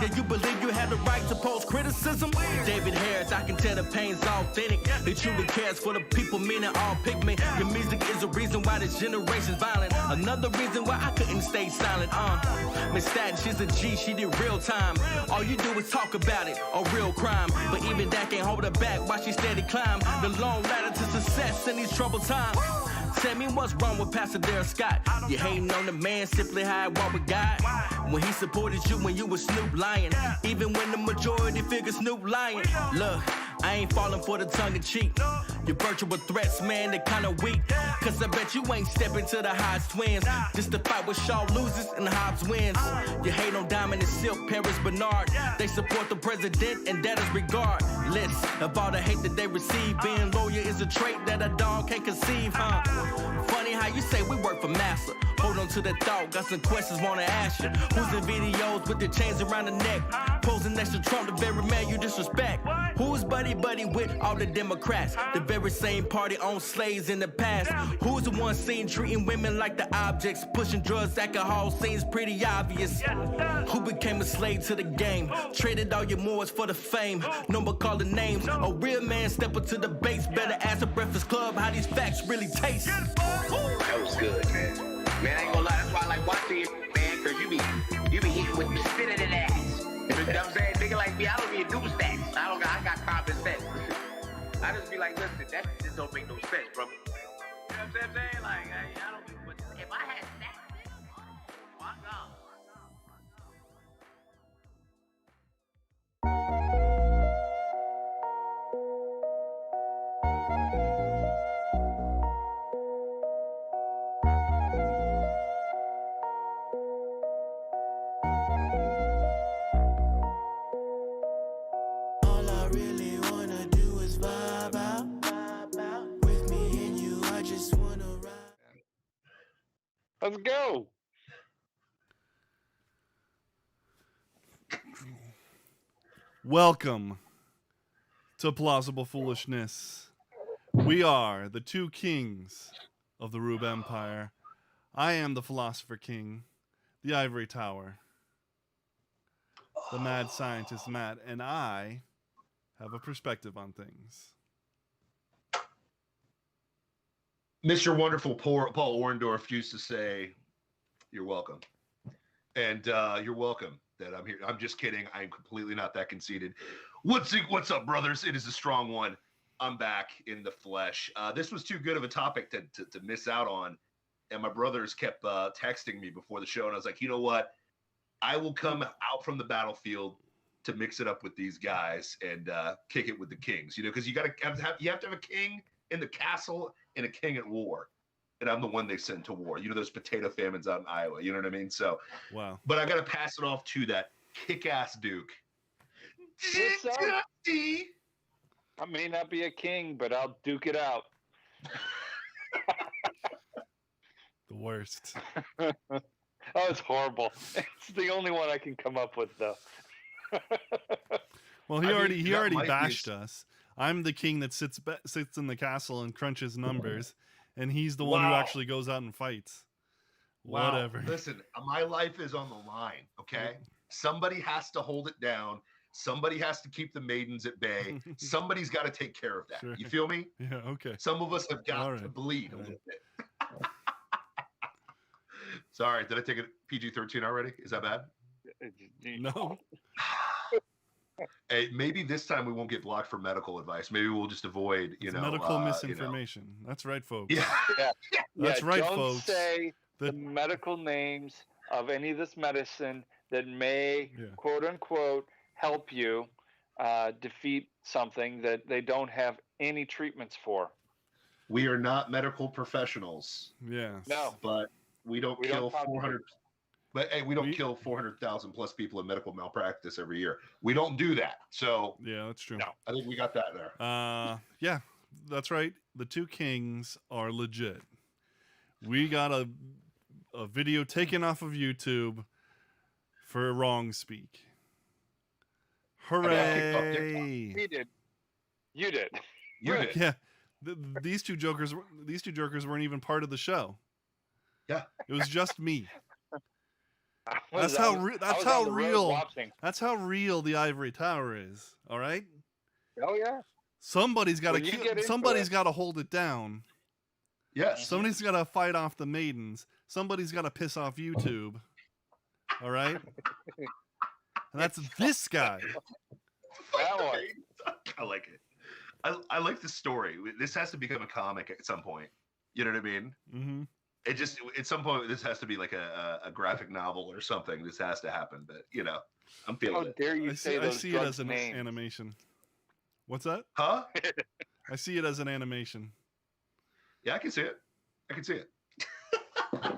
Yeah, you believe you have the right to post criticism? David Harris, I can tell the pain's authentic. He truly cares for the people, meaning all pigment. Your music is the reason why this generation's violent. Another reason why I couldn't stay silent. Miss Staten, she's a G, she did real time. All you do is talk about it, a real crime. But even that can't hold her back while she steady climb the long ladder to success in these troubled times. Tell me what's wrong with Pastor Darrell Scott? You hating on the man, simply how I walk with God. When he supported you when you was Snoop lying. Even when the majority figure Snoop lying. Look, I ain't falling for the tongue in cheek. Your virtual threats, man, they kinda weak. Cause I bet you ain't stepping to the Hodge twins. Just to fight with Shaw loses and Hobbs wins. You hate on Diamond and Silk, Paris Bernard. They support the president and that is regardless of all the hate that they receive. Being loyal is a trait that a dog can't conceive, huh? Funny how you say we work for massa. Hold on to that thought, got some questions wanna ask you. Who's in videos with the chains around the neck? Posing next to Trump, the very man you disrespect. Who's buddy with all the Democrats? The very same party owned slaves in the past. Who's the one seen treating women like the objects? Pushing drugs, alcohol seems pretty obvious. Who became a slave to the game? Traded all your morals for the fame. No more calling names. A real man step into the base. Better ask a Breakfast Club how these facts really taste. That was good, man. Man, I ain't gonna lie, that's why I like watching you, man, cause you be hitting with the spit in the ass. You know what I'm saying? Nigga like me, I don't need to do stats. I got common sense. I just be like, listen, that just don't make no sense, bro. You know what I'm saying? Like, I don't be, if I had stats, my God. Let's go. Welcome to Plausible Foolishness. We are the two kings of the Rube Empire. I am the Philosopher King, the Ivory Tower, the Mad Scientist Matt, and I have a perspective on things. Mr. Wonderful Paul Orndorff used to say, "You're welcome," and you're welcome that I'm here. I'm just kidding. I'm completely not that conceited. What's up, brothers? It is a strong one. I'm back in the flesh. This was too good of a topic to miss out on, and my brothers kept texting me before the show, and I was like, you know what? I will come out from the battlefield to mix it up with these guys and kick it with the kings. You know, because you have to have a king in the castle and a king at war, and I'm the one they send to war. You know those potato famines out in Iowa. You know what I mean? So, wow. But I got to pass it off to that kick-ass Duke. What's up? I may not be a king, but I'll duke it out. The worst. Oh, it's horrible. It's the only one I can come up with, though. Well, he already bashed us. I'm the king that sits in the castle and crunches numbers, and he's the one who actually goes out and fights. Wow. Whatever. Listen, my life is on the line, okay? Somebody has to hold it down. Somebody has to keep the maidens at bay. Somebody's got to take care of that. Sure. You feel me? Yeah, okay. Some of us have got to bleed a little bit. Sorry, did I take it PG-13 already? Is that bad? No. Hey, maybe this time we won't get blocked for medical advice. Maybe we'll just avoid, medical misinformation. That's right, folks. Yeah. That's right, don't folks. Don't say the medical names of any of this medicine that may, quote unquote, help you defeat something that they don't have any treatments for. We are not medical professionals. Yeah. No. But we don't kill 400. But hey, we don't kill 400,000 plus people in medical malpractice every year. We don't do that. So yeah, that's true. No, I think we got that there. Yeah, that's right. The two kings are legit. We got a video taken off of YouTube for wrong speak. Hooray! We did. You did. You did. Yeah. These two jokers weren't even part of the show. Yeah. It was just me. That's how real the ivory tower is. All right. Oh yeah. Somebody's got When you get into somebody's it- got to hold it down. Yes. Somebody's got to fight off the maidens. Somebody's got to piss off YouTube. All right. And that's this guy. That one. I like it. I like the story. This has to become a comic at some point. You know what I mean? Mm-hmm. It just at some point this has to be like a graphic novel or something. This has to happen. But I'm feeling How it. dare you I say see those it drugs as an names? animation. What's that? Huh? I see it as an animation. Yeah, I can see it. I can see it. It'll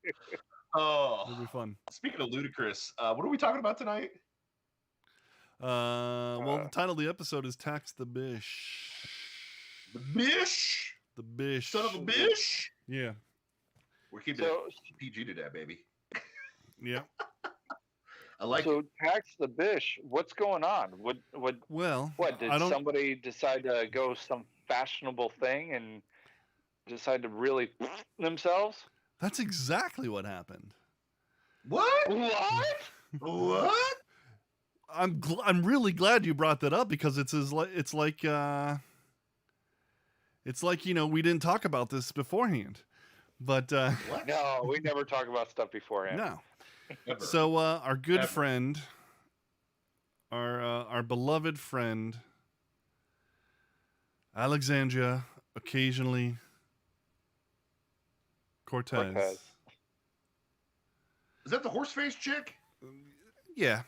be Oh, fun. speaking of ludicrous, what are we talking about tonight? Well, the title of the episode is Tax the Bish. The Bish, The Bish. son of a Bish. Yeah. We're keeping it PG today, baby. Yeah. I like So it. tax the Bish. What's going on? Well, What did I don't. somebody decide to go some fashionable thing and decide to really themselves? That's exactly what happened. What? What? What? I'm really glad you brought that up because it's like we didn't talk about this beforehand, but What? No, we never talk about stuff beforehand. no. Never. So our good Ever. friend, our beloved friend, Alexandria, occasionally Cortez. Is that the horse face chick? Yeah.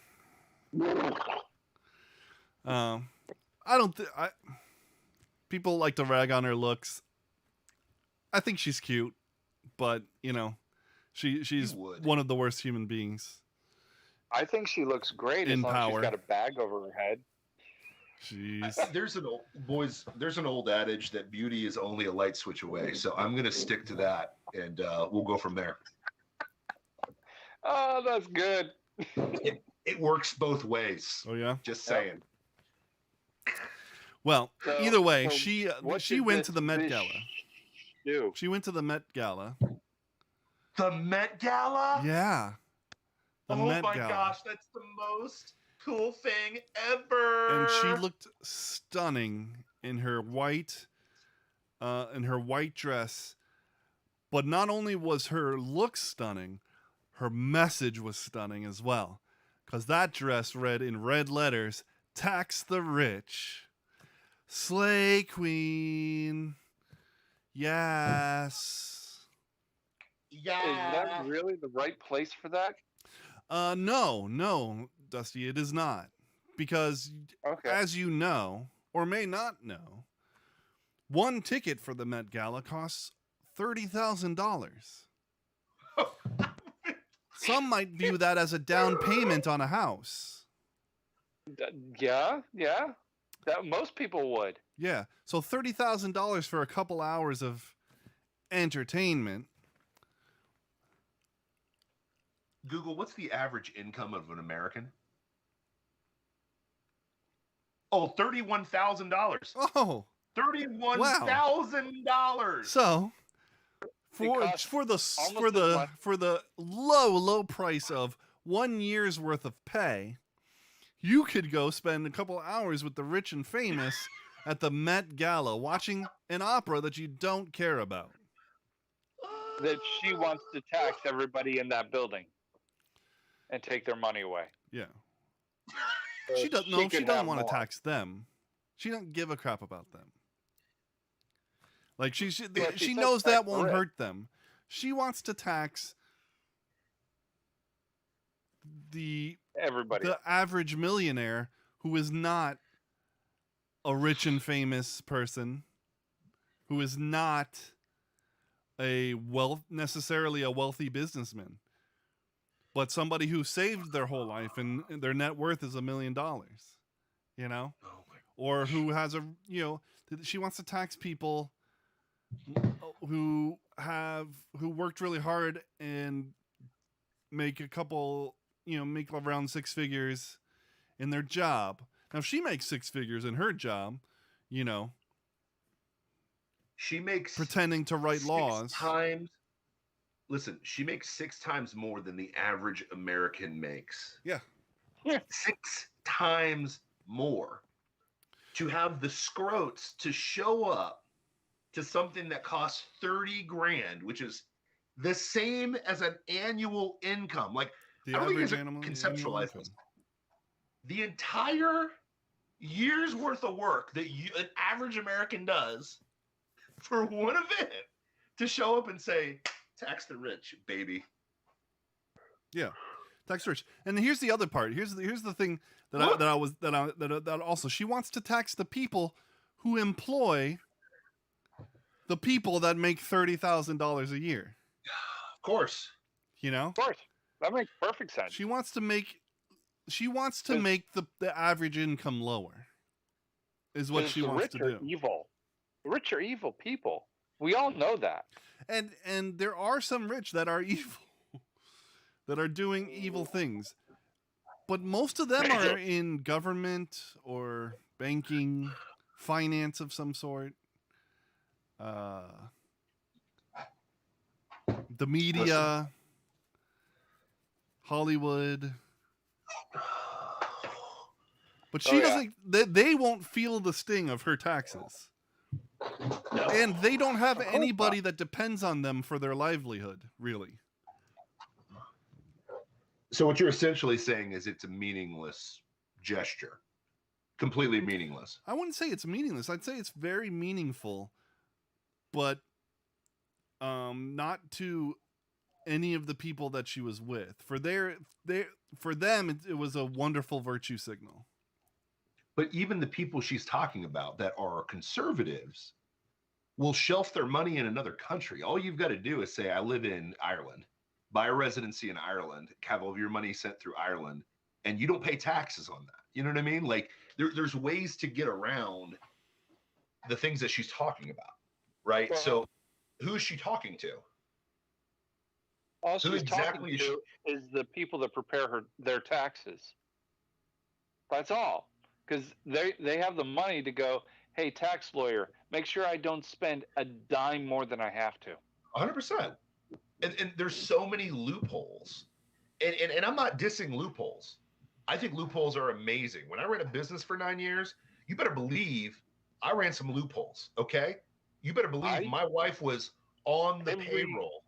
I don't. People like to rag on her looks. I think she's cute, but she's You would. one of the worst human beings. I think she looks great In as long as power. she's got a bag over her head. She's There's an old adage that beauty is only a light switch away. So I'm gonna stick to that, and we'll go from there. Oh, that's good. It works both ways. oh yeah. Just saying. Well, So- either way, so she what went did to the this Met Bish Gala. do? She went to the Met Gala. The Met Gala? Yeah. The Oh Met my Gala. gosh, that's the most cool thing ever. And she looked stunning in her white dress. But not only was her look stunning, her message was stunning as well. Because that dress read in red letters, "Tax the rich. Slay queen. Yes." Yeah. Is that really the right place for that? No, Dusty, it is not. Because Okay. as you know, or may not know, one ticket for the Met Gala costs $30,000. Some might view that as a down payment on a house. Yeah. That most people would. Yeah, so $30,000 for a couple hours of entertainment. Google, what's the average income of an American? Oh, $31,000. Oh, $31,000. so costs for almost as much. the low price of 1 year's worth of pay, you could go spend a couple hours with the rich and famous at the Met Gala watching an opera that you don't care about. That she wants to tax everybody in that building and take their money away. Yeah. So She doesn't could have want to more. tax them. She doesn't give a crap about them. Like she she knows says that tax won't the hurt them. She wants to tax the Everybody. average millionaire who is not a rich and famous person, who is not necessarily a wealthy businessman, but somebody who saved their whole life and their net worth is $1 million, you know, Oh my or who has she wants to tax people who worked really hard and make make around 6 figures in their job. Now, if she makes 6 figures in her job, She makes pretending to write 6 laws. times listen, she makes 6 times more than the average American makes. Yeah. 6 times more. To have the scrotes to show up to something that costs 30 grand, which is the same as an annual income. Like, The I don't think you average guys annual conceptualize income. this. The entire year's worth of work that an average American does for one event to show up and say, tax the rich, baby. Yeah, tax the rich. And here's the other part. Here's the thing that also, she wants to tax the people who employ the people that make $30,000 a year. Of course. You know? Of course. That makes perfect sense. She wants to make the average income lower. Is what she wants to do. Evil. The rich are evil people. We all know that. And there are some rich that are evil, that are doing evil things. But most of them are in government or banking, finance of some sort. The media, Hollywood. But she doesn't, they won't feel the sting of her taxes. No. And they don't have anybody that depends on them for their livelihood, really. So what you're essentially saying is it's a meaningless gesture. Completely meaningless. I wouldn't say it's meaningless. I'd say it's very meaningful, but not to any of the people that she was with. For them, it was a wonderful virtue signal. But even the people she's talking about that are conservatives will shelf their money in another country. All you've got to do is say, I live in Ireland, buy a residency in Ireland, have all of your money sent through Ireland, and you don't pay taxes on that. You know what I mean? Like, there's ways to get around the things that she's talking about, right? Well, so who is she talking to? All she's talking to is the people that prepare their taxes. That's all. Because they have the money to go, hey, tax lawyer, make sure I don't spend a dime more than I have to. 100%. And there's so many loopholes. And I'm not dissing loopholes. I think loopholes are amazing. When I ran a business for 9 years, you better believe I ran some loopholes, okay? You better believe my wife was on the payroll.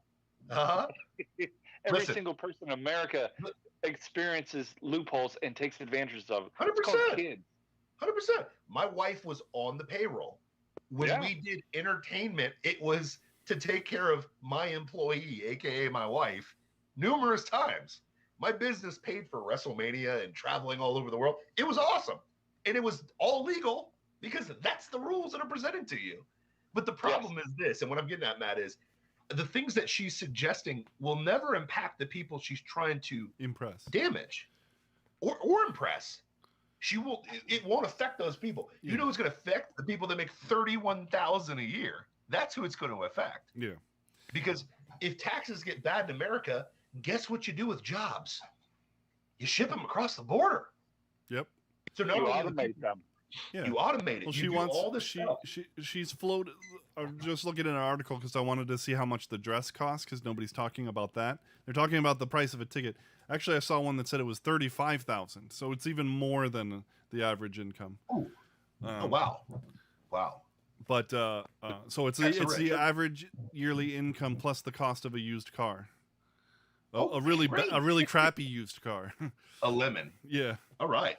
Every single person in America experiences loopholes and takes advantage of it. 100%. It's called kids. 100%. My wife was on the payroll. When we did entertainment, it was to take care of my employee, aka my wife, numerous times. My business paid for WrestleMania and traveling all over the world. It was awesome. And it was all legal because that's the rules that are presented to you. But the problem is this, and what I'm getting at, Matt, is the things that she's suggesting will never impact the people she's trying to impress, damage, or impress. It won't affect those people. Yeah. You know who's going to affect the people that make $31,000 a year. That's who it's going to affect. Yeah. Because if taxes get bad in America, guess what you do with jobs? You ship them across the border. Yep. So you automate them. Yeah. You automate it. Well, you do all this stuff. She's floated. I'm just looking at an article because I wanted to see how much the dress costs because nobody's talking about that. They're talking about the price of a ticket. Actually, I saw one that said it was $35,000, so it's even more than the average income. Oh, wow. But so it's the average yearly income plus the cost of a used car. A really crappy used car. A lemon. Yeah. All right.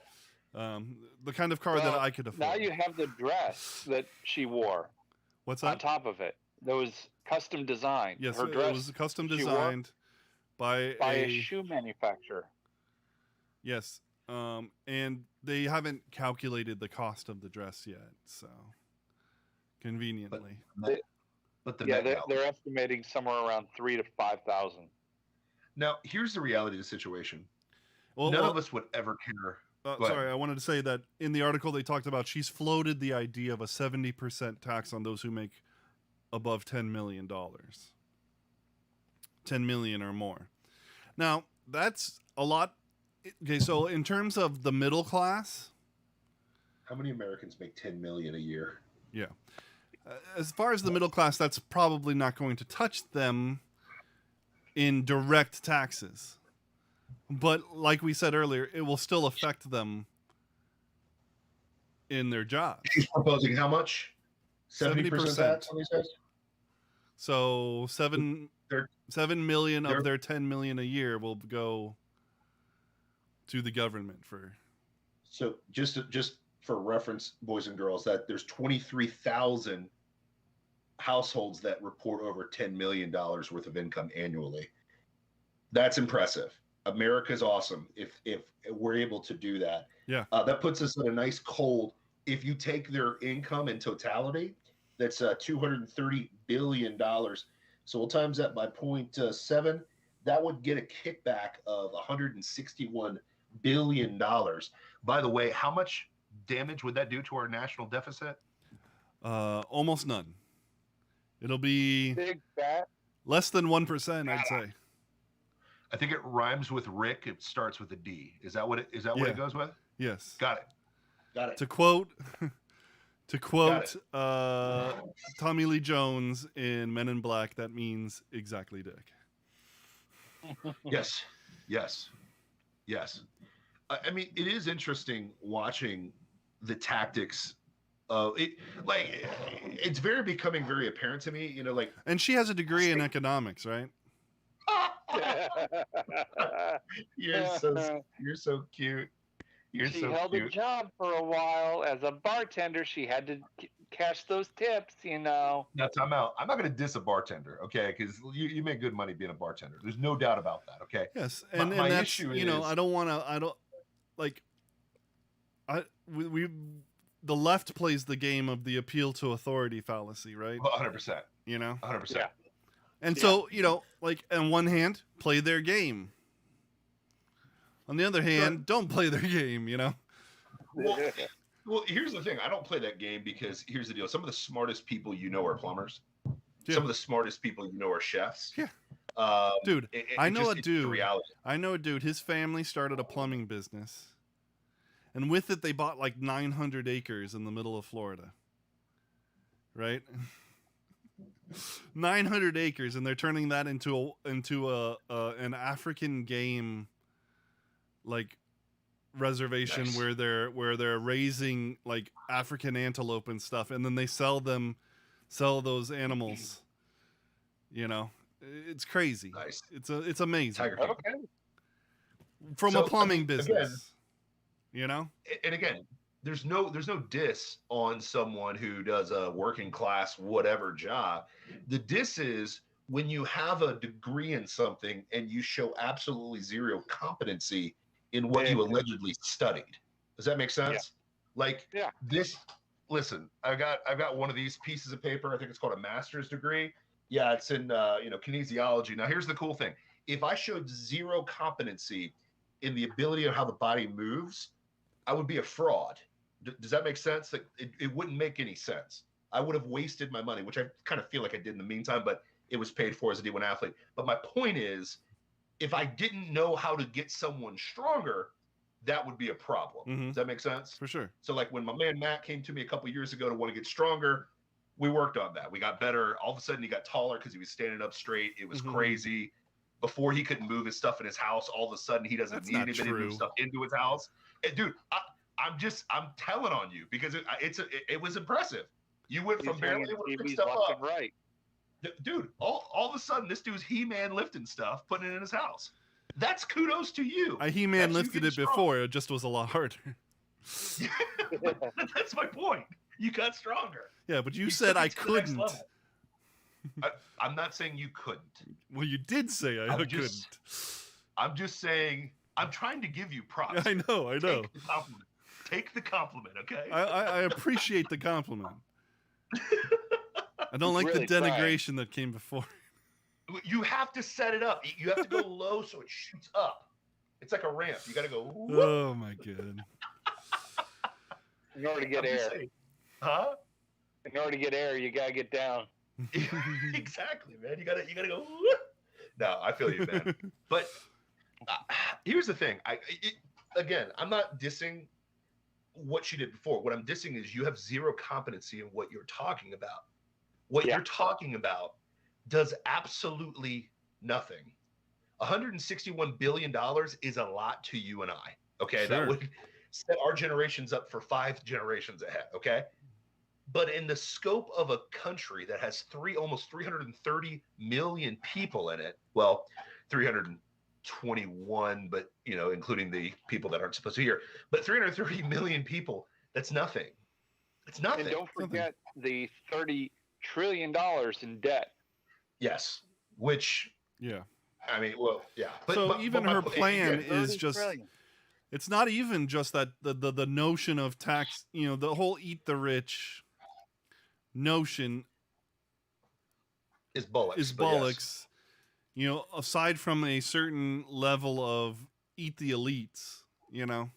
The kind of car that I could afford. Now you have the dress that she wore. What's that? On top of it, that was custom designed. Yes, her dress it was custom designed by a shoe manufacturer. Yes, and they haven't calculated the cost of the dress yet, so conveniently. But they're estimating somewhere around $3,000 to $5,000. Now, here's the reality of the situation. None of us would ever care. Sorry, I wanted to say that in the article they talked about she's floated the idea of a 70% tax on those who make above $10 million. 10 million or more. Now, that's a lot. Okay, so in terms of the middle class, how many Americans make 10 million a year? Yeah. As far as the middle class, that's probably not going to touch them in direct taxes. But like we said earlier, it will still affect them in their jobs. She's proposing how much? 70% tax on these guys? So 7 million of their 10 million a year will go to the government for. So just for reference, boys and girls, that there's 23,000 households that report over $10 million worth of income annually. That's impressive. America's awesome if we're able to do that. Yeah. That puts us in a nice cold. If you take their income in totality, that's $230 billion. So we'll times that by 0.7. That would get a kickback of $161 billion. By the way, how much damage would that do to our national deficit? Almost none. It'll be Big fat. less than 1%, I'd say. I think it rhymes with Rick. It starts with a D. Is that what it goes with? Yes. Got it. To quote Tommy Lee Jones in Men in Black, that means exactly dick. Yes. I mean, it is interesting watching the tactics of it. Like, it's becoming very apparent to me. And she has a degree in economics, right? You're so cute. She held a job for a while as a bartender. She had to cash those tips, Now, time out. I'm not going to diss a bartender, okay? Because you make good money being a bartender. There's no doubt about that, okay? Yes, and my that's, issue is, the left plays the game of the appeal to authority fallacy, right? 100%. 100%. Yeah. And so, on one hand, play their game. On the other hand, don't play their game, Well, here's the thing. I don't play that game because here's the deal. Some of the smartest people are plumbers. Yeah. Some of the smartest people are chefs. Yeah. Dude, I know a dude. His family started a plumbing business. And with it, they bought like 900 acres in the middle of Florida. Right? 900 acres, and they're turning that into an African game reservation. Nice. where they're raising like African antelope and stuff, and then they sell those animals. It's crazy. Nice. It's amazing. Tiger okay. From a plumbing business. And again, there's no diss on someone who does a working class whatever job. The diss is when you have a degree in something and you show absolutely zero competency in what you allegedly studied. Does that make sense? This. Listen, I've got one of these pieces of paper. I think it's called a master's degree. Yeah, it's in kinesiology. Now, here's the cool thing: if I showed zero competency in the ability of how the body moves, I would be a fraud. Does that make sense? It wouldn't make any sense. I would have wasted my money, which I kind of feel like I did in the meantime, but it was paid for as a D1 athlete. But my point is, if I didn't know how to get someone stronger, that would be a problem. Mm-hmm. Does that make sense? For sure. So like when my man Matt came to me a couple years ago to want to get stronger, we worked on that. We got better. All of a sudden he got taller because he was standing up straight. It was crazy. Before he couldn't move his stuff in his house, all of a sudden he doesn't need anybody to move stuff into his house. And dude, I'm telling on you because it was impressive. You went from barely able to pick stuff up. Right. Dude, all of a sudden this dude's He-Man lifting stuff, putting it in his house. That's kudos to you. I He-Man lifted it before. It just was a lot harder. That's my point. You got stronger. Yeah, but you said I couldn't. I'm not saying you couldn't. Well, you did say I couldn't. I'm just saying I'm trying to give you props. I know. Take the compliment, okay? I appreciate the compliment. I don't like really the denigration that came before. You have to set it up. You have to go low so it shoots up. It's like a ramp. You got to go. Whoop. Oh my god! In order to get air, huh? In order to get air, you gotta get down. Exactly, man. You gotta go. Whoop. No, I feel you, man. But here's the thing. Again, I'm not dissing what she did before. What I'm dissing is you have zero competency in what you're talking about. What you're talking about does absolutely nothing $161 billion is a lot to you and I. Okay. Sure. That would set our generations up for 5 generations ahead. Okay. But in the scope of a country that has almost 330 million people in it, well, 321, but including the people that aren't supposed to be here, but 330 million people, that's nothing. It's nothing. And don't forget the $30 trillion in debt. Yes. Which, Yeah. I mean, well, yeah. So even her plan is just, trillion. it's not even just that the notion of tax, the whole eat the rich notion is bollocks. Yes. Aside from a certain level of eat the elites, Did you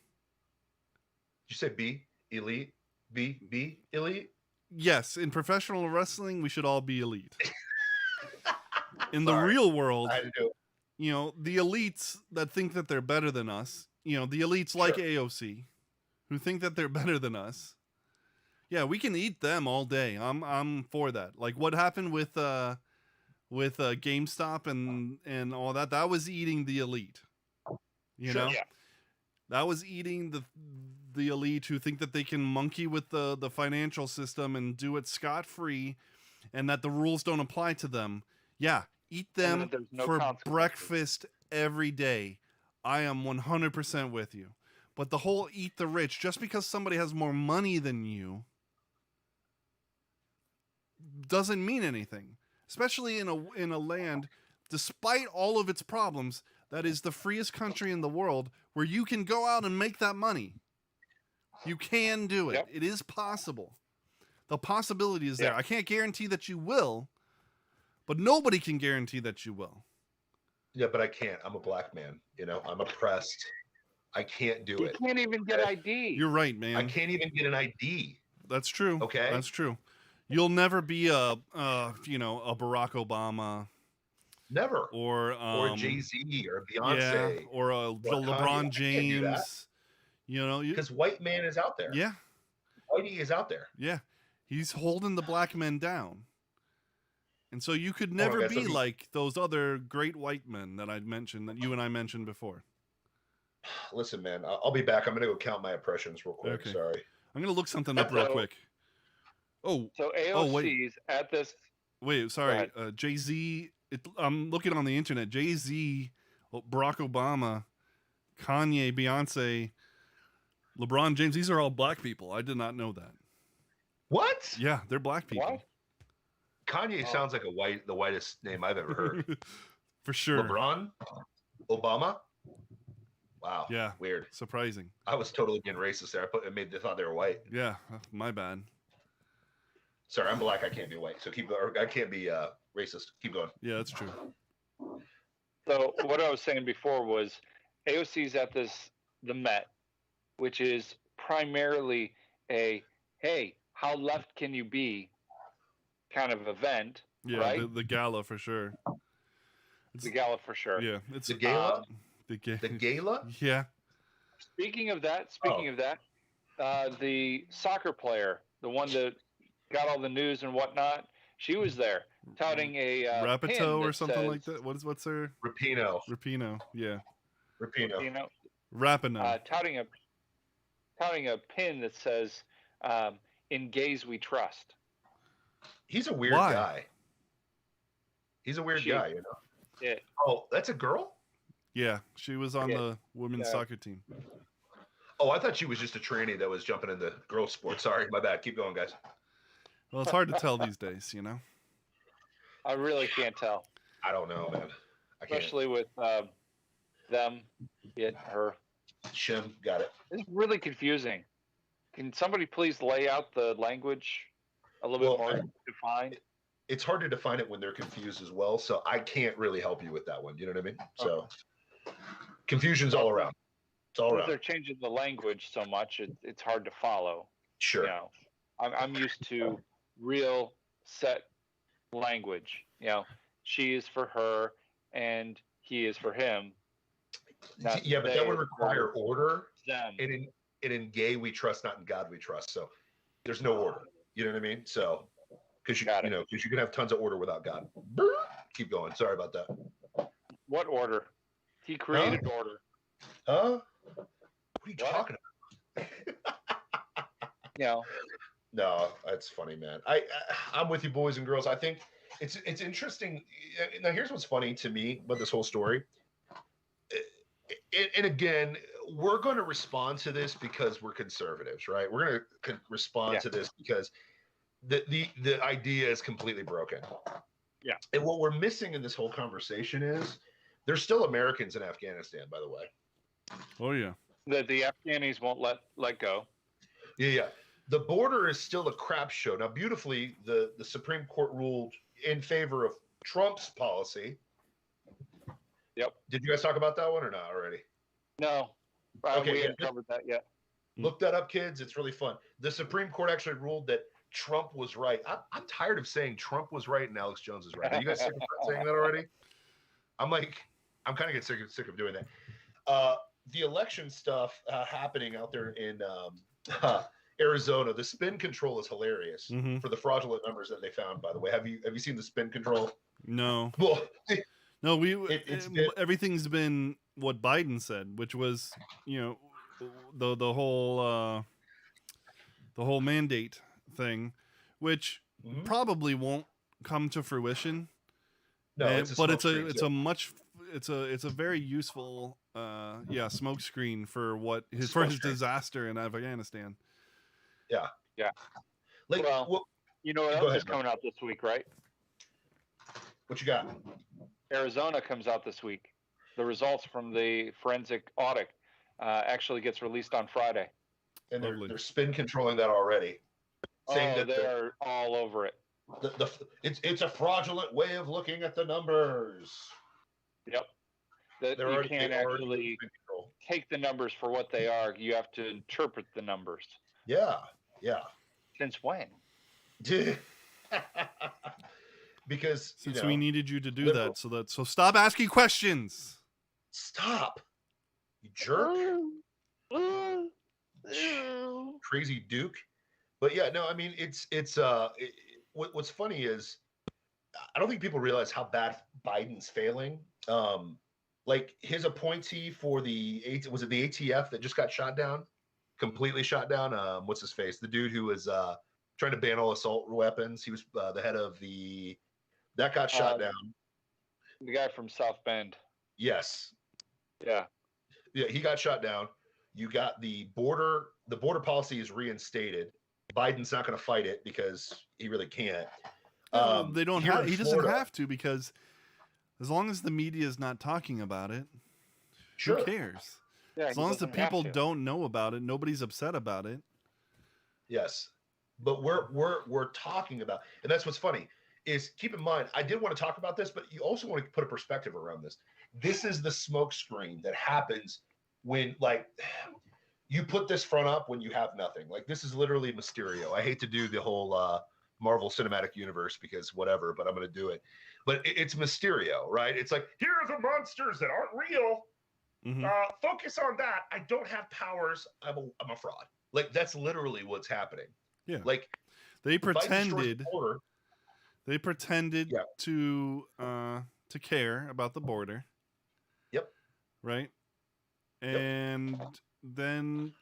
say B, elite? B, elite? Yes, in professional wrestling, we should all be elite. In the real world, I had to do it. The elites that think that they're better than us, the elites like AOC, who think that they're better than us. Yeah, we can eat them all day. I'm for that. Like what happened with GameStop and all that. That was eating the elite. You know? Yeah. That was eating the elite who think that they can monkey with the financial system and do it scot-free and that the rules don't apply to them. Yeah, eat them for breakfast every day. I am 100% with you. But the whole eat the rich, just because somebody has more money than you, doesn't mean anything. Especially in a land, despite all of its problems, that is the freest country in the world where you can go out and make that money. You can do it. Yep. It is possible. The possibility is there. I can't guarantee that you will, but nobody can guarantee that you will. Yeah, but I can't. I'm a black man. I'm oppressed. I can't do it. You can't even get ID. You're right, man. I can't even get an ID. That's true. Okay. That's true. You'll never be a Barack Obama. Never. Or Jay-Z or Beyonce. Yeah, or LeBron James. Because white man is out there. Yeah. Whitey is out there. Yeah. He's holding the black men down. And so you could never be like those other great white men that I'd mentioned, that you and I mentioned before. Listen, man, I'll be back. I'm going to go count my impressions real quick. Okay. Sorry. I'm going to look something up real quick. So AOC's at this. Wait, sorry. Jay-Z. I'm looking on the internet. Jay-Z, Barack Obama, Kanye, Beyonce, LeBron James. These are all black people. I did not know that. What? Yeah, they're black people. What? Kanye sounds like the whitest name I've ever heard. For sure. LeBron? Obama? Wow. Yeah. Weird. Surprising. I was totally being racist there. They thought they were white. Yeah. My bad. Sorry, I'm black. I can't be white. So I can't be racist. Keep going. Yeah, that's true. So what I was saying before was AOC's at the Met, which is primarily a, hey, how left can you be kind of event. Yeah, right? the gala for sure. The gala for sure. Yeah, it's the gala. The gala. Yeah. Speaking of that, the soccer player, the one that got all the news and whatnot, she was there touting a Rapito or something like that. What's her? Rapino. Yeah. Rapino. Rapino. Touting a pin that says "In gays we trust." He's a weird guy. He's a weird guy, Yeah. Oh, that's a girl? Yeah, she was on the women's soccer team. Oh, I thought she was just a trainee that was jumping into girls' sports. Sorry, my bad. Keep going, guys. Well, it's hard to tell these days, I really can't tell. I don't know, man. Especially with them, her. Shim, got it. It's really confusing. Can somebody please lay out the language a little bit more defined? It's hard to define it when they're confused as well, so I can't really help you with that one. You know what I mean? So confusion's all around. It's all around. They're changing the language so much, it's hard to follow. Sure. I'm used to real set language. She is for her and he is for him. But that would require order. Them. And in gay we trust, not in God we trust. So there's no order. You know what I mean? So because you can have tons of order without God. Keep going. Sorry about that. What order? He created order. Huh? What are you talking about? No, that's funny, man. I'm with you, boys and girls. I think it's interesting. Now, here's what's funny to me about this whole story. And again, we're going to respond to this because we're conservatives, right? We're going to respond to this because the idea is completely broken. Yeah. And what we're missing in this whole conversation is there's still Americans in Afghanistan, by the way. Oh yeah. That the Afghanis won't let go. Yeah. The border is still a crap show. Now, beautifully, the Supreme Court ruled in favor of Trump's policy. Yep. Did you guys talk about that one or not already? No. Okay, we haven't covered that yet. Look that up, kids. It's really fun. The Supreme Court actually ruled that Trump was right. I'm tired of saying Trump was right and Alex Jones is right. Are you guys sick of saying that already? I'm kind of get sick of doing that. The election stuff happening out there in Arizona, the spin control is hilarious for the fraudulent numbers that they found. By the way, have you seen the spin control? No. Well, no, everything's been what Biden said, which was, the whole mandate thing, which probably won't come to fruition. No, it's a very useful smoke screen for his disaster in Afghanistan. Yeah. Like, you know what else is coming out this week, right? What you got? Arizona comes out this week. The results from the forensic audit actually gets released on Friday. And they're spin controlling that already, saying that they're all over it. It's a fraudulent way of looking at the numbers. Yep. You can't actually take the numbers for what they are. You have to interpret the numbers. Yeah. Since when? Because since we needed you to do that, so stop asking questions. Stop, you jerk. Crazy Duke. But yeah, no, I mean what's funny is I don't think people realize how bad Biden's failing. Like his appointee for the ATF that just got shot down, completely shot down. What's his face? The dude who was trying to ban all assault weapons. He was the head of that got shot down. The guy from South Bend. Yes. Yeah, he got shot down. You got the border policy is reinstated. Biden's not going to fight it because he really can't. They don't have. He doesn't have to, because as long as the media is not talking about it, who cares? Yeah, as long as the people don't know about it, nobody's upset about it. Yes, but we're talking about, and that's what's funny is, keep in mind, I did want to talk about this, but you also want to put a perspective around this. This is the smoke screen that happens when, like, you put this front up when you have nothing. Like, this is literally Mysterio. I hate to do the whole Marvel Cinematic Universe because whatever, but I'm going to do it. But it's Mysterio, right? It's like, here are the monsters that aren't real. Focus on that. I don't have powers. I'm a fraud. Like, that's literally what's happening. Yeah. Like, they pretended to care about the border. Yep. Right. And then,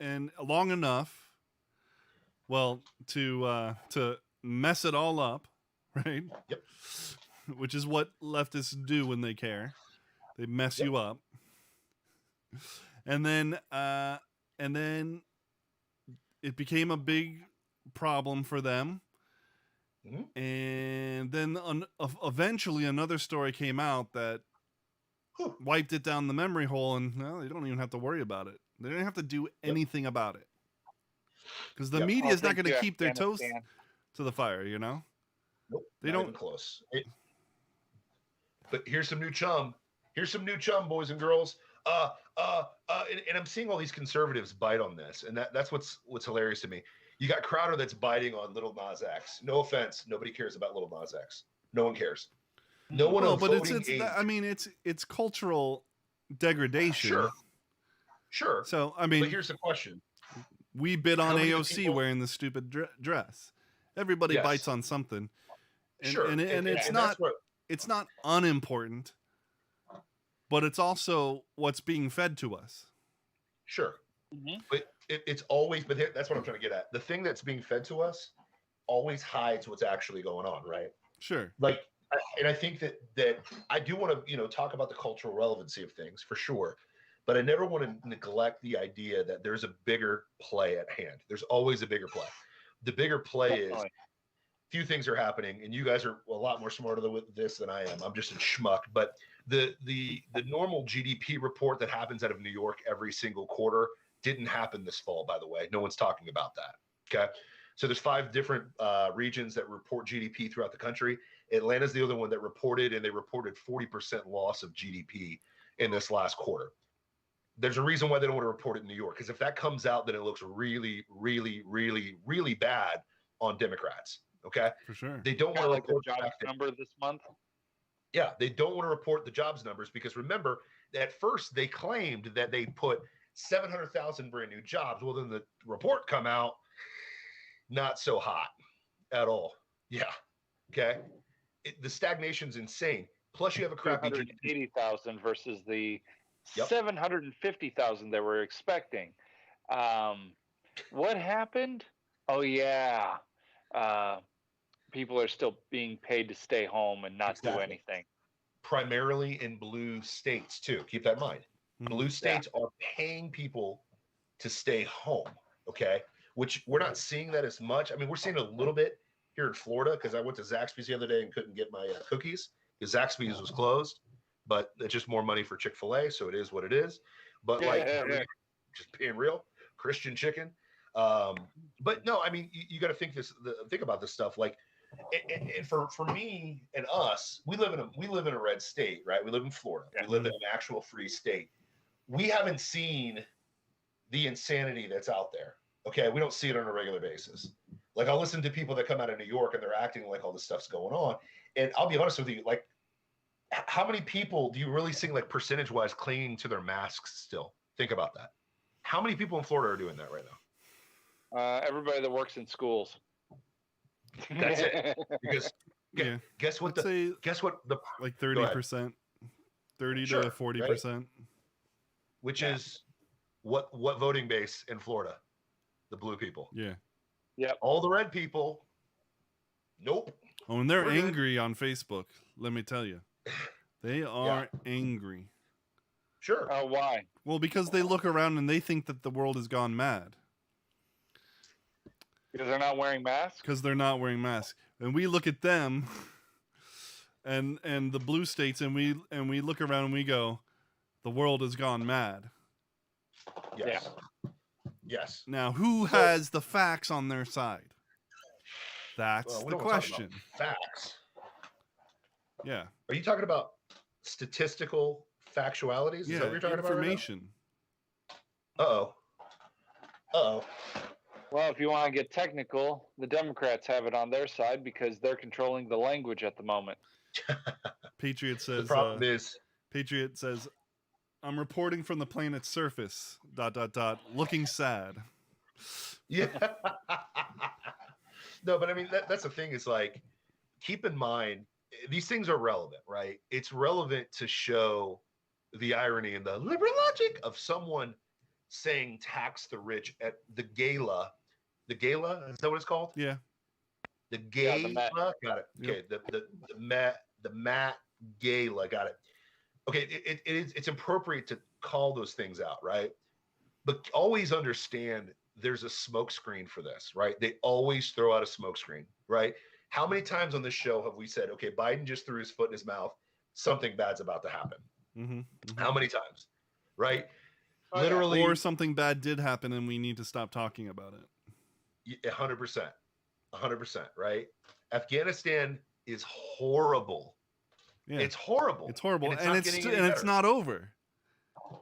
and long enough, well, to mess it all up, right? Yep. Which is what leftists do when they care. They mess you up. And then it became a big problem for them. And then eventually another story came out that wiped it down the memory hole, and they don't even have to worry about it. They don't have to do anything about it, because the media is not going to keep their toes to the fire. Nope, they not don't. Even close. But here's some new chum. Boys and girls. And I'm seeing all these conservatives bite on this, and that's what's hilarious to me. You got Crowder that's biting on Little Nas X. No offense, nobody cares about Little Nas X. No one cares. No one. Well, but it's cultural degradation. Sure. So but here's the question: we bid on AOC wearing the stupid dress. Everybody bites on something. And it's not unimportant but it's also what's being fed to us. Sure. Mm-hmm. But it's always, but that's what I'm trying to get at. The thing that's being fed to us always hides what's actually going on, right? Sure. Like, and I think that I do want to, talk about the cultural relevancy of things for sure, but I never want to neglect the idea that there's a bigger play at hand. There's always a bigger play. The bigger play is few things are happening, and you guys are a lot more smarter with this than I am. I'm just a schmuck, but the normal GDP report that happens out of New York every single quarter didn't happen this fall, by the way. No one's talking about that. Okay. So there's 5 different regions that report GDP throughout the country. Atlanta's the other one that reported, and they reported 40% loss of GDP in this last quarter. There's a reason why they don't want to report it in New York, because if that comes out, then it looks really, really, really, really bad on Democrats. Okay. For sure. They don't want to like the report jobs number this month. Yeah, they don't want to report the jobs numbers because remember, at first they claimed that they put 700,000 brand new jobs. Well, then the report come out, not so hot at all. Yeah. Okay. The stagnation's insane. Plus you have a crappy 280,000 versus the Yep. 750,000 they were expecting. What happened? Oh yeah. People are still being paid to stay home and not do anything. Primarily in blue states too. Keep that in mind. Blue states are paying people to stay home. Okay. Which we're not seeing that as much. I mean, we're seeing a little bit here in Florida because I went to Zaxby's the other day and couldn't get my cookies because Zaxby's was closed, but it's just more money for Chick-fil-A. So it is what it is. But just being real, Christian chicken. But no, I mean, you got to think about this stuff. Like, and for me and us, we live in a red state, right? We live in Florida. We live in an actual free state. We haven't seen the insanity that's out there. Okay, we don't see it on a regular basis. Like, I'll listen to people that come out of New York and they're acting like all this stuff's going on. And I'll be honest with you, like, how many people do you really see, like, percentage-wise, clinging to their masks still? Think about that. How many people in Florida are doing that right now? Everybody that works in schools. That's it. Because guess what the like 30%, 30 to 40%, right? Which is what voting base in Florida? The blue people. Yeah. Yeah. All the red people. Nope. Oh, and they're angry on Facebook. Let me tell you, they are angry. Sure. Why? Well, because they look around and they think that the world has gone mad. Because they're not wearing masks? Because they're not wearing masks. And we look at them and the blue states and we look around and we go, the world has gone mad. Yes. Yes. Now, who has the facts on their side? That's the question. Facts. Yeah. Are you talking about statistical factualities? Is that what you're talking information. About? Uh-oh. Well, if you want to get technical, the Democrats have it on their side because they're controlling the language at the moment. Patriot says, the problem is... Patriot says, I'm reporting from the planet's surface, ... looking sad. Yeah. No, but I mean, that's the thing is, like, keep in mind, these things are relevant, right? It's relevant to show the irony and the liberal logic of someone saying tax the rich at the gala. The gala, is that what it's called? Yeah. The gala, got it. Okay, yep. the Met Gala, got it. Okay, it's appropriate to call those things out, right? But always understand there's a smoke screen for this, right? They always throw out a smoke screen, right? How many times on this show have we said, okay, Biden just threw his foot in his mouth, something bad's about to happen? Mm-hmm, mm-hmm. How many times, right? Literally, or something bad did happen and we need to stop talking about it. 100%, 100%, right? Afghanistan is horrible. Yeah. It's horrible. It's horrible, and it's not over.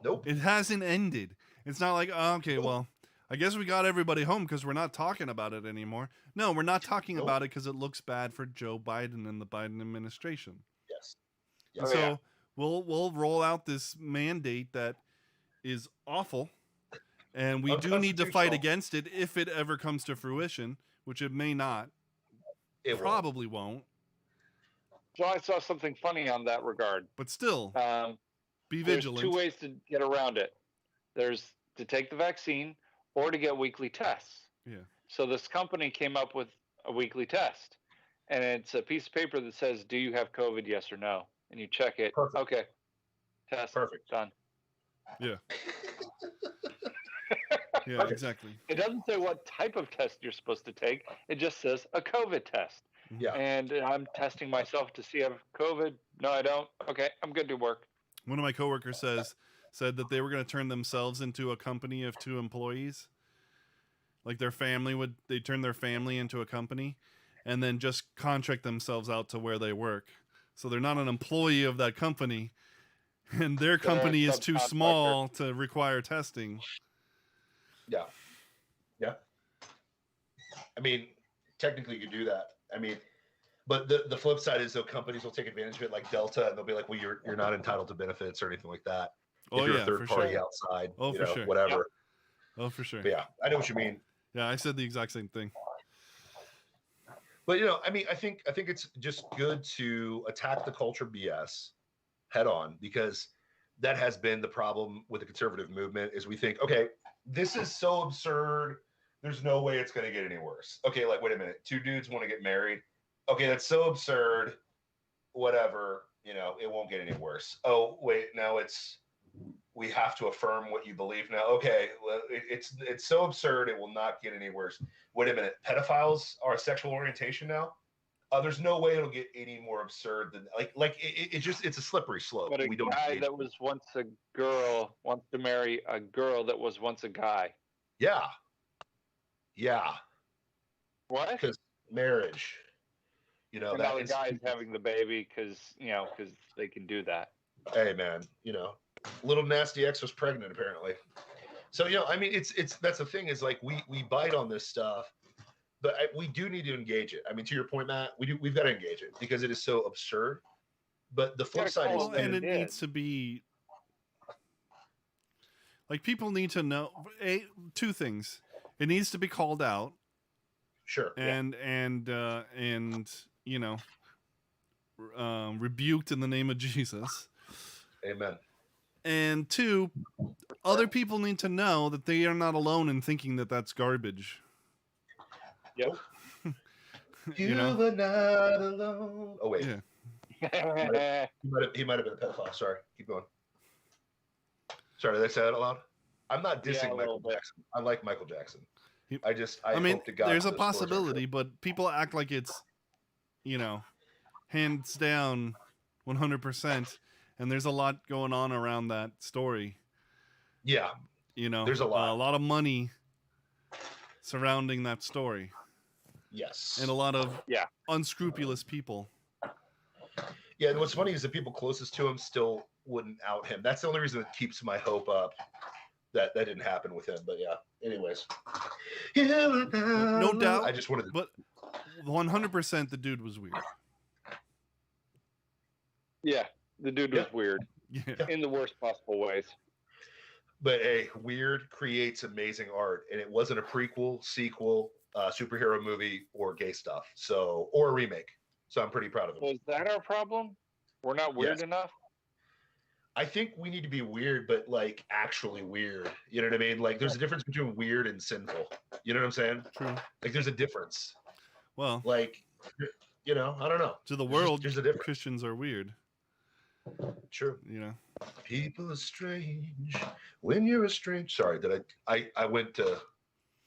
Nope. It hasn't ended. It's not like, oh, okay, well, I guess we got everybody home because we're not talking about it anymore. No, we're not talking about it because it looks bad for Joe Biden and the Biden administration. Yes. So we'll roll out this mandate that is awful, and we do need to fight against it if it ever comes to fruition, which it may not. It probably won't. So I saw something funny on that regard. But still. Be There's vigilant. 2 ways to get around it. There's to take the vaccine or to get weekly tests. Yeah. So this company came up with a weekly test, and it's a piece of paper that says, "Do you have COVID? Yes or no?" And you check it. Perfect. Okay. Test. Perfect. Done. Yeah. Yeah, exactly. It doesn't say what type of test you're supposed to take. It just says a COVID test. Yeah. And I'm testing myself to see if I have COVID. No, I don't. Okay, I'm good to work. One of my coworkers said that they were going to turn themselves into a company of 2 employees. Like they'd turn their family into a company and then just contract themselves out to where they work. So they're not an employee of that company, and their company is too small to require testing. Yeah. Yeah. I mean, technically you could do that. I mean, but the flip side is though companies will take advantage of it, like Delta, and they'll be like, well, you're not entitled to benefits or anything like that. Oh, if you're yeah, a third for party sure. outside, Oh, for sure. whatever. Oh, for sure. But yeah, I know what you mean. Yeah, I said the exact same thing. But I mean, I think it's just good to attack the culture BS head on, because that has been the problem with the conservative movement. Is we think, okay, this is so absurd, there's no way it's going to get any worse. Okay, like wait a minute, 2 dudes want to get married. Okay, that's so absurd. Whatever, it won't get any worse. Oh wait, now we have to affirm what you believe now. Okay, well, it's so absurd it will not get any worse. Wait a minute, pedophiles are a sexual orientation now? There's no way it'll get any more absurd than it's a slippery slope. But a guy that was once a girl wants to marry a girl that was once a guy. Yeah. What? Because marriage. And now the guy's having the baby because they can do that. Hey man, little nasty X was pregnant apparently. So I mean, it's that's the thing is like we bite on this stuff, but we do need to engage it. I mean, to your point, Matt, we've got to engage it because it is so absurd. But the flip side is, and it needs to be like people need to know 2 things. It needs to be called out. Sure. And rebuked in the name of Jesus. Amen. And 2, other people need to know that they are not alone in thinking that that's garbage. Yep. You are not alone. Oh wait. Yeah. He might have been a pedophile. Sorry. Keep going. Sorry, did I say that out loud? I'm not dissing Michael Jackson. I like Michael Jackson. I mean, hope to God there's a possibility, but people act like it's, hands down 100%. And there's a lot going on around that story. Yeah. There's a lot of money surrounding that story. Yes. And a lot of unscrupulous people. Yeah. And what's funny is the people closest to him still wouldn't out him. That's the only reason that keeps my hope up that didn't happen with him. But yeah, anyways. No doubt. I just wanted to. But 100% the dude was weird. Yeah. The dude was weird. Yeah. In the worst possible ways. But weird creates amazing art, and it wasn't a prequel, sequel, superhero movie, or gay stuff. Or a remake. So I'm pretty proud of it. Was that our problem? We're not weird enough? I think we need to be weird, but like actually weird. You know what I mean? Like there's a difference between weird and sinful. You know what I'm saying? True. Like there's a difference. Well, like, I don't know. To the world, there's a difference. Christians are weird. True. People are strange when you're a strange. Sorry, did I went to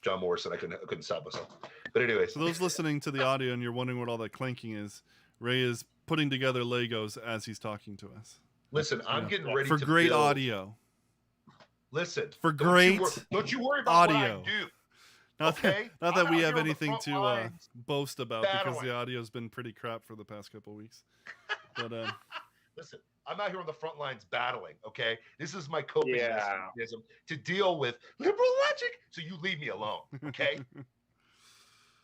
John Morrison. I couldn't stop myself. But anyways, for those listening to the audio and you're wondering what all that clanking is, Ray is putting together Legos as he's talking to us. Listen, I'm getting ready for to great build. audio. Listen, for great don't you worry about audio. what I do. Not that we have anything to boast about battling. because the audio's been pretty crap for the past couple of weeks. But listen, I'm out here on the front lines battling. Okay, this is my coping mechanism to deal with liberal logic. So you leave me alone. Okay.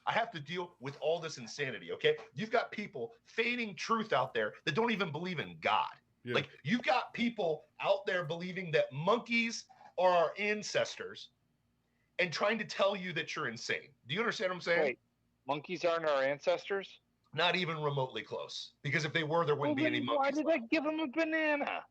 I have to deal with all this insanity. Okay, you've got people feigning truth out there that don't even believe in God. Yeah. Like you've got people out there believing that monkeys are our ancestors and trying to tell you that you're insane. Do you understand what I'm saying? Wait, monkeys aren't our ancestors? Not even remotely close. Because if they were, there wouldn't be any monkeys. Why did I give them a banana?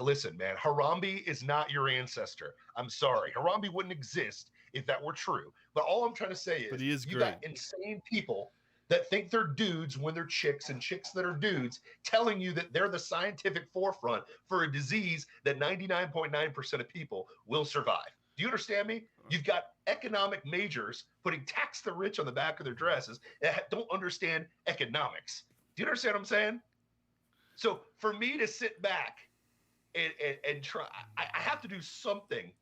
Listen, man, Harambe is not your ancestor. I'm sorry. Harambe wouldn't exist if that were true. But all I'm trying to say is you got insane people that think they're dudes when they're chicks, and chicks that are dudes telling you that they're the scientific forefront for a disease that 99.9% of people will survive. Do you understand me? You've got economic majors putting tax the rich on the back of their dresses that don't understand economics. Do you understand what I'm saying? So for me to sit back and try, I have to do something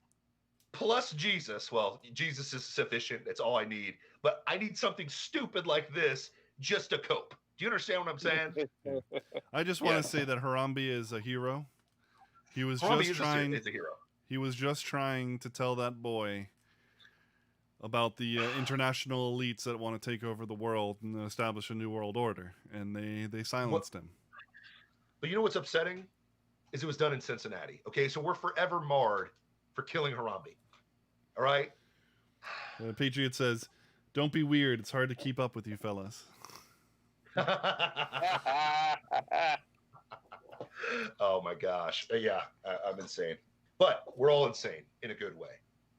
plus Jesus. Well, Jesus is sufficient. That's all I need. But I need something stupid like this just to cope. Do you understand what I'm saying? I just want to say that Harambe is a hero. He was Harambe just trying. Is a hero. He was just trying to tell that boy about the international elites that want to take over the world and establish a new world order, and they silenced him. But you know what's upsetting? Is it was done in Cincinnati. Okay, so we're forever marred for killing Harambe. All right? The Patriot says, "Don't be weird. It's hard to keep up with you fellas." Oh my gosh. Yeah, I'm insane. But we're all insane in a good way,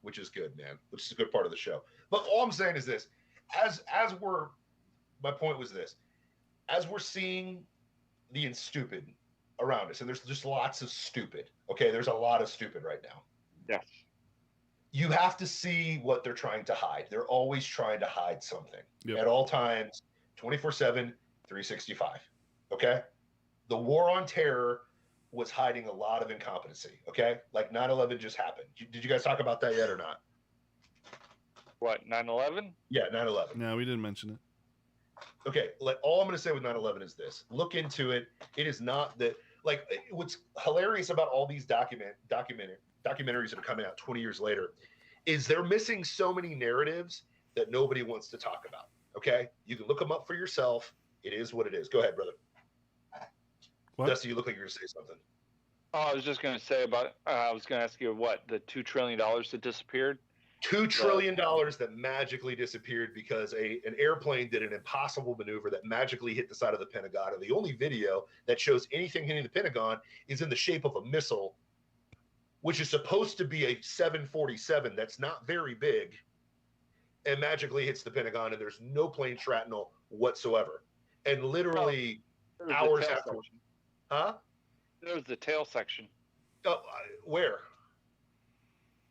which is good, man. Which is a good part of the show. But all I'm saying is this. My point was this. As we're seeing the stupid around us, and there's just lots of stupid. Okay, there's a lot of stupid right now. Yes. You have to see what they're trying to hide. They're always trying to hide something at all times, 24/7, 365. Okay? The war on terror was hiding a lot of incompetency. Okay? Like 9/11 just happened. Did you guys talk about that yet or not? What, 9/11? Yeah, 9/11. No, we didn't mention it. Okay, all I'm going to say with 9/11 is this. Look into it. It is not that, like, what's hilarious about all these documentaries that are coming out 20 years later is they're missing so many narratives that nobody wants to talk about. Okay? You can look them up for yourself. It is what it is. Go ahead, brother. What? Dusty, you look like you're going to say something. Oh, I was just going to say about, I was going to ask you what, the $2 trillion that disappeared? $2 trillion that magically disappeared because an airplane did an impossible maneuver that magically hit the side of the Pentagon. And the only video that shows anything hitting the Pentagon is in the shape of a missile, which is supposed to be a 747 that's not very big, and magically hits the Pentagon, and there's no plane shrapnel whatsoever. And literally hours after. Huh? There was the tail section. Where?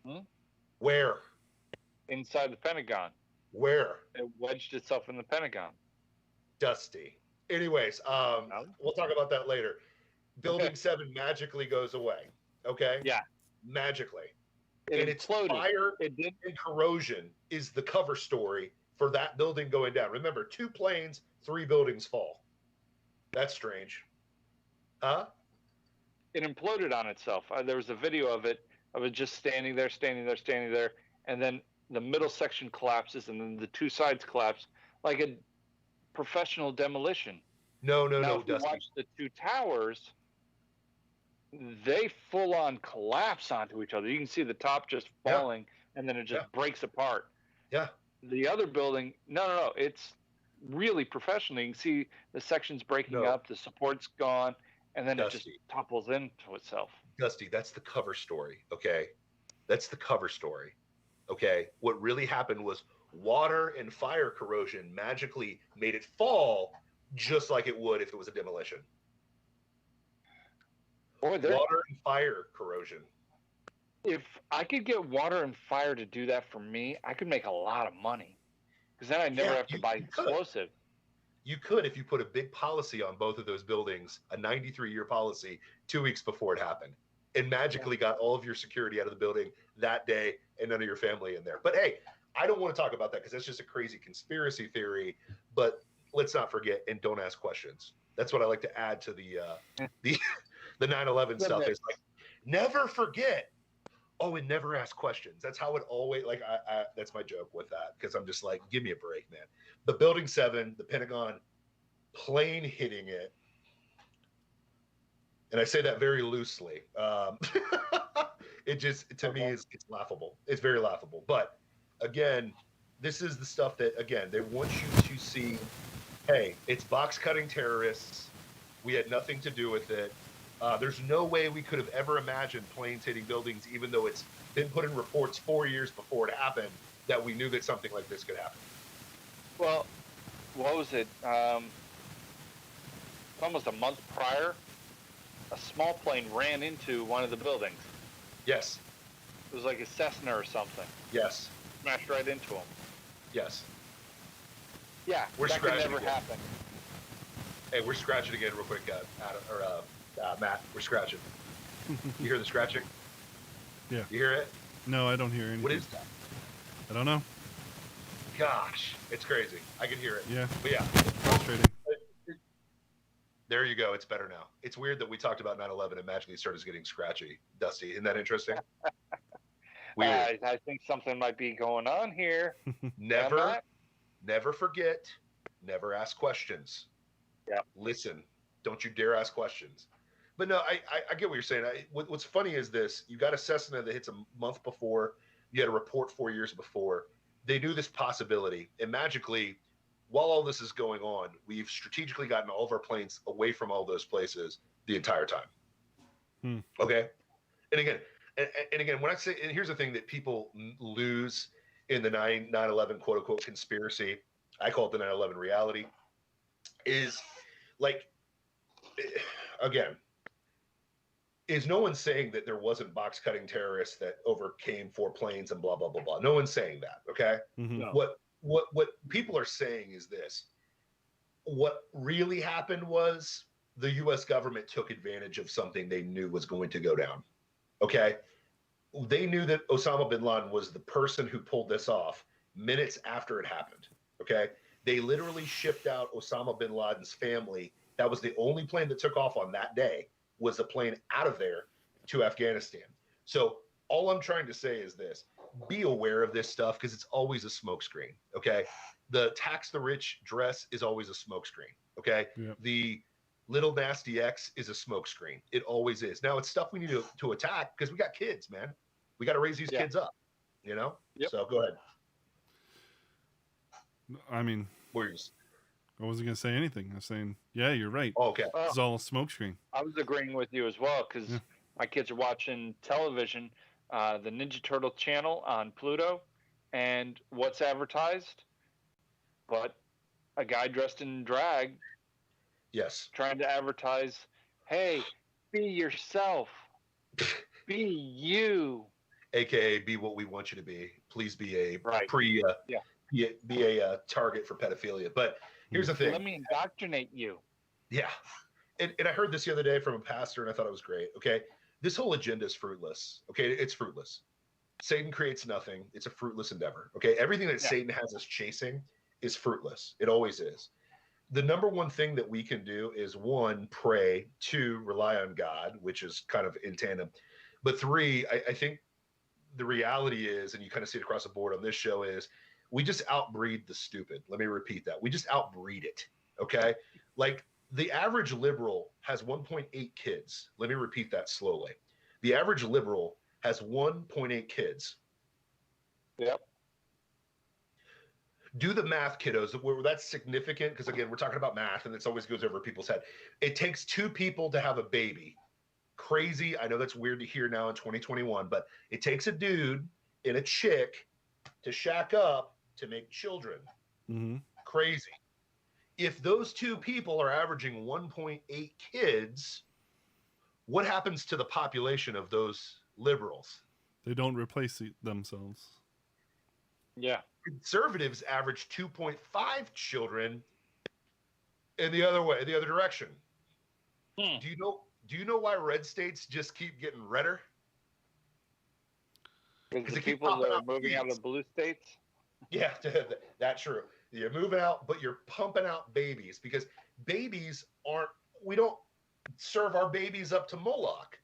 Hmm? Where? Inside the Pentagon. Where? It wedged itself in the Pentagon. Dusty. Anyways, we'll talk about that later. Building 7 magically goes away. Okay? Yeah. Magically. It Its exploded. fire It did. and corrosion is the cover story for that building going down. Remember, 2 planes, 3 buildings fall. That's strange. Huh? It imploded on itself. There was a video of it just standing there, and then the middle section collapses, and then the 2 sides collapse like a professional demolition. No, Now, if you Dusty. watch the 2 towers, they full on collapse onto each other. You can see the top just falling, and then it just breaks apart. Yeah. The other building, no, it's really professional. You can see the sections breaking up, the support's gone, and then Dusty. it just topples into itself. Dusty, that's the cover story, okay? That's the cover story, okay? What really happened was water and fire corrosion magically made it fall just like it would if it was a demolition. Water and fire corrosion. If I could get water and fire to do that for me, I could make a lot of money. Because then I never have to buy explosive. You could if you put a big policy on both of those buildings, a 93-year policy, 2 weeks before it happened, and magically got all of your security out of the building that day and none of your family in there. But hey, I don't want to talk about that because that's just a crazy conspiracy theory. But let's not forget, and don't ask questions. That's what I like to add to the 9/11 stuff. Is like, never forget. Oh, and never ask questions. That's how it always, like, that's my joke with that, because I'm just like, give me a break, man. The Building 7, the Pentagon plane hitting it, and I say that very loosely. It just, to me, it's laughable. It's very laughable. But again, this is the stuff that, again, they want you to see, hey, it's box cutting terrorists. We had nothing to do with it. There's no way we could have ever imagined planes hitting buildings, even though it's been put in reports 4 years before it happened, that we knew that something like this could happen. Well, what was it? Almost a month prior, a small plane ran into one of the buildings. Yes. It was like a Cessna or something. Yes. Smashed right into him. Yes. Yeah, We're that could scratching never again. happen. Hey, we're scratching again real quick, Matt. We're scratching. You hear the scratching? Yeah. You hear it? No, I don't hear anything. What is that? I don't know. Gosh, it's crazy. I can hear it. Yeah. But yeah. Frustrating. There you go. It's better now. It's weird that we talked about 9/11 and magically started getting scratchy. Dusty, isn't that interesting? Weird. I think something might be going on here. Never forget, never ask questions. Yeah. Listen, don't you dare ask questions. But no, I get what you're saying. What's funny is this. You got a Cessna that hits a month before. You had a report 4 years before. They knew this possibility. And magically, while all this is going on, we've strategically gotten all of our planes away from all those places the entire time. Okay? And again, when I say, and here's the thing that people lose in the 9/11 quote unquote conspiracy, I call it the 9/11 reality, is like, again, is no one saying that there wasn't box cutting terrorists that overcame 4 planes and blah, blah, blah, blah. No one's saying that. Okay. Mm-hmm. No. What people are saying is this. What really happened was the US government took advantage of something they knew was going to go down. Okay. They knew that Osama bin Laden was the person who pulled this off minutes after it happened. Okay. They literally shipped out Osama bin Laden's family. That was the only plane that took off on that day, was the plane out of there to Afghanistan. So all I'm trying to say is this: be aware of this stuff, because it's always a smokescreen. Okay. The tax the rich dress is always a smokescreen. Okay. Yep. The little nasty X is a smokescreen. It always is. Now it's stuff we need to attack, because we got kids, man. We got to raise these kids up, you know? Yep. So go ahead. I mean, I wasn't going to say anything. I was saying, yeah, you're right. Oh, okay. It's all a smokescreen. I was agreeing with you as well, because my kids are watching television, the Ninja Turtle channel on Pluto, and what's advertised? But a guy dressed in drag. Yes. Trying to advertise, hey, be yourself. Be you. AKA be what we want you to be. Please be a be a target for pedophilia. But here's the thing. Let me indoctrinate you. Yeah. And I heard this the other day from a pastor, and I thought it was great. Okay. This whole agenda is fruitless. Okay. It's fruitless. Satan creates nothing. It's a fruitless endeavor. Okay. Everything that Satan has us chasing is fruitless. It always is. The number one thing that we can do is 1, pray, 2, rely on God, which is kind of in tandem. But 3, I think the reality is, and you kind of see it across the board on this show, is we just outbreed the stupid. Let me repeat that. We just outbreed it. Okay. Like the average liberal has 1.8 kids. Let me repeat that slowly. The average liberal has 1.8 kids. Yep. Do the math, kiddos. That's significant, because again, we're talking about math, and this always goes over people's head. It takes 2 people to have a baby. Crazy. I know that's weird to hear now in 2021, but it takes a dude and a chick to shack up to make children. Mm-hmm. Crazy. If those 2 people are averaging 1.8 kids, what happens to the population of those liberals? They don't replace themselves. Yeah. Conservatives average 2.5 children in the other direction. Do you know why red states just keep getting redder? Because the people that are moving out of blue states? Yeah, that's true. You're moving out, but you're pumping out babies, because babies we don't serve our babies up to Moloch.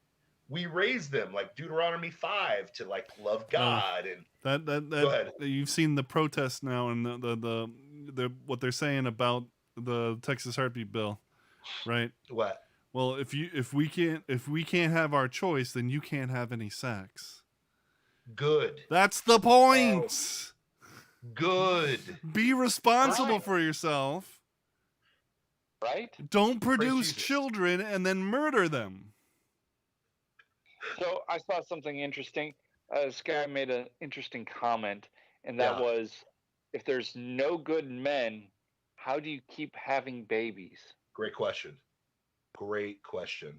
We raise them like Deuteronomy 5 to like love God. And go ahead. You've seen the protests now, and the what they're saying about the Texas heartbeat bill, right? What? Well, if we can't have our choice, then you can't have any sex. Good. That's the point. Good. Be responsible for yourself. Right? Don't produce children and then murder them. So I saw something interesting. This guy made an interesting comment, and that was, if there's no good men, how do you keep having babies? Great question. Great question.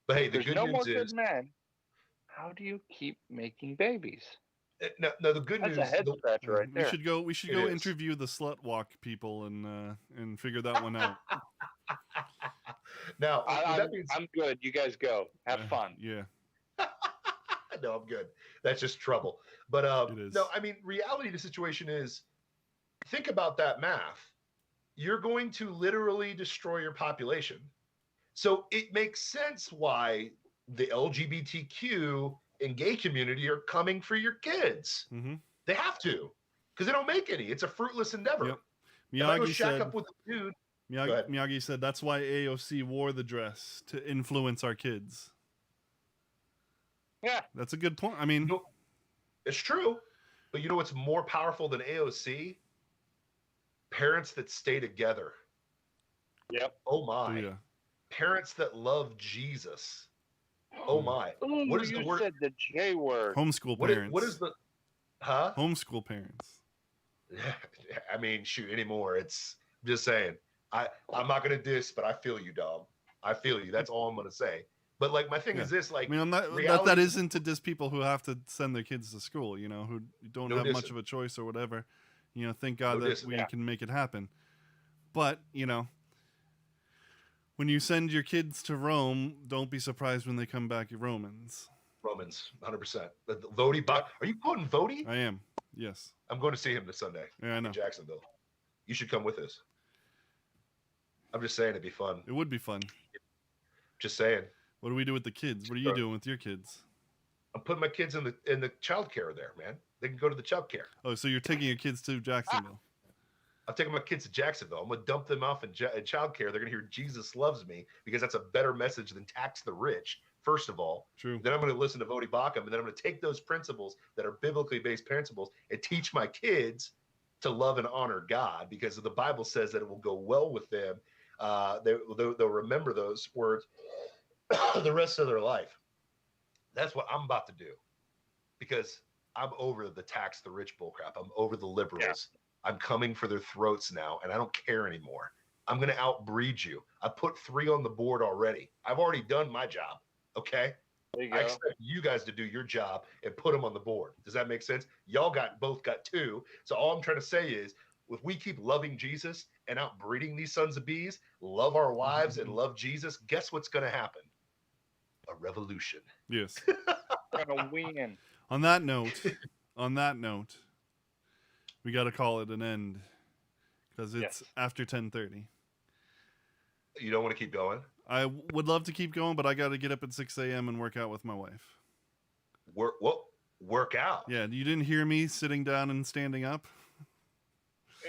But hey, the There's good no news more is good men. How do you keep making babies? no. The good That's news. a head scratcher right We there. should go. We should go is. interview the slut walk people and figure that one out. Now, I'm good. You guys go. Have fun. Yeah. No, I'm good. That's just trouble. But It is. no, I mean, reality of the situation is, think about that math. You're going to literally destroy your population. So it makes sense why the LGBTQ and gay community are coming for your kids. Mm-hmm. They have to, because they don't make any. It's a fruitless endeavor. Yep. If I go Miyagi shack said, up with a dude, Miyagi said that's why AOC wore the dress to influence our kids. Yeah. That's a good point. I mean, it's true. But you know what's more powerful than AOC? Parents that stay together. Yep. Oh my. yeah. Parents that love Jesus. Oh my. Ooh, What is you the word? said the J word. Homeschool What parents. is the Homeschool parents. I mean, shoot, anymore. It's just saying. I'm not gonna diss, but I feel you, dog. I feel you. That's all I'm gonna say. But like, my thing is this: like, I mean, I'm not, that isn't to diss people who have to send their kids to school. You know, who don't have much of a choice or whatever. You know, thank God that we can make it happen. But you know, when you send your kids to Rome, don't be surprised when they come back Romans. Romans, 100%. Vody, are you quoting Vody? I am. Yes. I'm going to see him this Sunday. Yeah, I know. In Jacksonville. You should come with us. I'm just saying it'd be fun. It would be fun. Just saying. What do we do with the kids? What are you doing with your kids? I'm putting my kids in the child care there, man. They can go to the child care. Oh, so you're taking your kids to Jacksonville? I'm taking my kids to Jacksonville. I'm going to dump them off in child care. They're going to hear Jesus loves me, because that's a better message than tax the rich, first of all. True. Then I'm going to listen to Vody Bakum, and then I'm going to take those principles that are biblically based principles and teach my kids to love and honor God, because the Bible says that it will go well with them. They'll remember those words the rest of their life. That's what I'm about to do, because I'm over the tax the rich bullcrap. I'm over the liberals. Yeah. I'm coming for their throats now, and I don't care anymore. I'm going to outbreed you. I put 3 on the board already. I've already done my job. Okay. There you go. I expect you guys to do your job and put them on the board. Does that make sense? Y'all both got 2. So all I'm trying to say is, if we keep loving Jesus and outbreeding these sons of bees, love our wives and love Jesus, guess what's going to happen? A revolution. Yes. Gonna win. On that note, we got to call it an end, because it's after 10:30. You don't want to keep going? I would love to keep going, but I got to get up at 6 a.m. and work out with my wife. Work out? Yeah, you didn't hear me sitting down and standing up?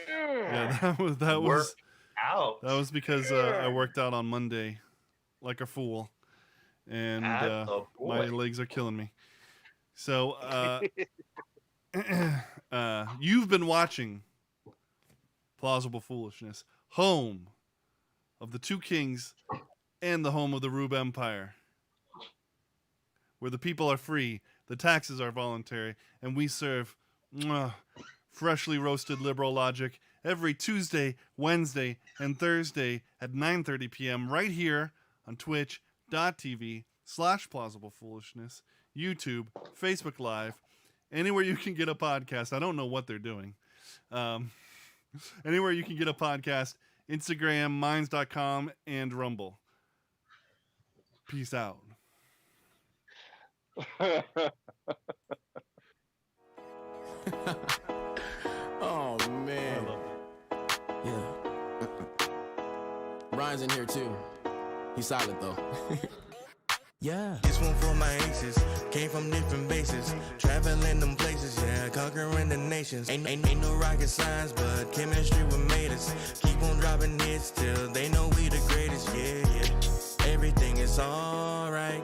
Yeah, that was out. That was because I worked out on Monday like a fool, and my legs are killing me. So you've been watching Plausible Foolishness, home of the 2 kings and the home of the Rube Empire, where the people are free, the taxes are voluntary, and we serve freshly roasted liberal logic every Tuesday, Wednesday, and Thursday at 9:30 p.m. right here on twitch.tv/plausiblepoolishness, YouTube, Facebook Live, anywhere you can get a podcast. I don't know what they're doing. Anywhere you can get a podcast, Instagram, minds.com, and Rumble. Peace out. Oh man. Yeah. Ryan's in here too. He's silent though. Yeah. This one for my aces. Came from different bases. Traveling them places, yeah. Conquering the nations. Ain't no rocket science, but chemistry what made us. Keep on dropping hits till they know we the greatest, yeah, yeah. Everything is alright.